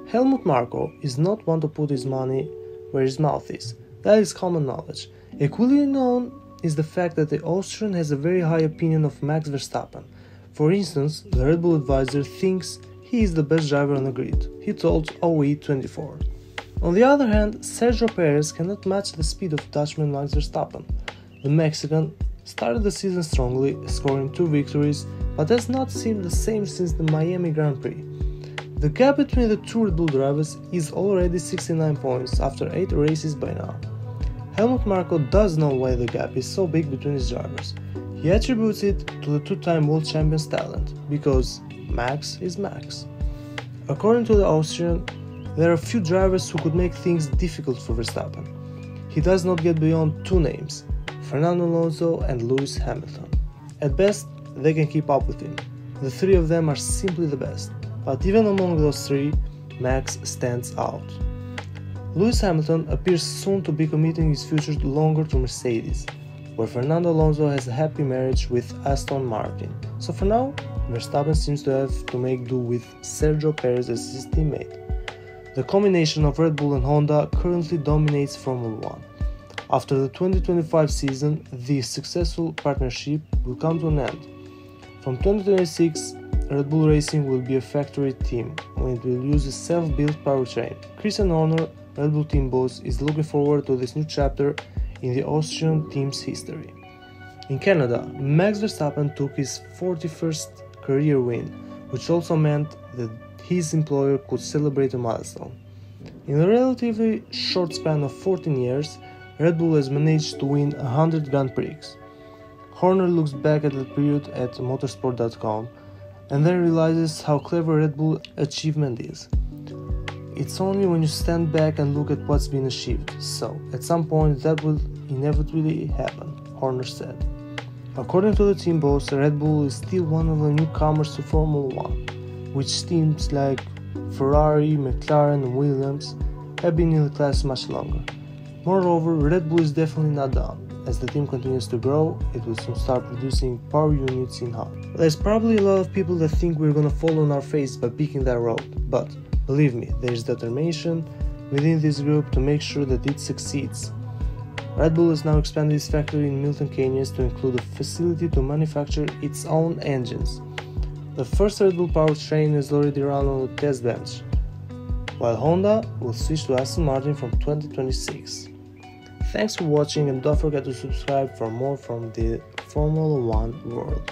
Helmut Marko is not one to put his money where his mouth is. That is common knowledge. Equally known is the fact that the Austrian has a very high opinion of Max Verstappen. For instance, the Red Bull advisor thinks he is the best driver on the grid, he told OE24. On the other hand, Sergio Perez cannot match the speed of Dutchman Max Verstappen. The Mexican started the season strongly, scoring 2 victories, but has not seemed the same since the Miami Grand Prix. The gap between the two Red Bull drivers is already 69 points after 8 races by now. Helmut Marko does know why the gap is so big between his drivers. He attributes it to the two-time world champion's talent, because Max is Max. According to the Austrian, there are few drivers who could make things difficult for Verstappen. He does not get beyond 2 names, Fernando Alonso and Lewis Hamilton. At best, they can keep up with him. The 3 of them are simply the best, but even among those 3, Max stands out. Lewis Hamilton appears soon to be committing his future longer to Mercedes, where Fernando Alonso has a happy marriage with Aston Martin. So for now, Verstappen seems to have to make do with Sergio Perez as his teammate. The combination of Red Bull and Honda currently dominates Formula 1. After the 2025 season, the successful partnership will come to an end. From 2026, Red Bull Racing will be a factory team when it will use a self-built powertrain. Christian Horner, Red Bull team boss, is looking forward to this new chapter in the Austrian team's history. In Canada, Max Verstappen took his 41st career win, which also meant that his employer could celebrate a milestone. In a relatively short span of 14 years, Red Bull has managed to win 100 Grand Prix. Horner looks back at that period at motorsport.com and then realizes how clever Red Bull achievement is. It's only when you stand back and look at what's been achieved, so at some point that will inevitably happen, Horner said. According to the team boss, Red Bull is still one of the newcomers to Formula 1, which teams like Ferrari, McLaren and Williams have been in the class much longer. Moreover, Red Bull is definitely not done. As the team continues to grow, it will soon start producing power units in-house. There's probably a lot of people that think we're gonna fall on our face by picking that road, but believe me, there's determination within this group to make sure that it succeeds. Red Bull has now expanded its factory in Milton Keynes to include a facility to manufacture its own engines. The first Red Bull powertrain is already run on the test bench, while Honda will switch to Aston Martin from 2026. Thanks for watching and don't forget to subscribe for more from the Formula 1 world.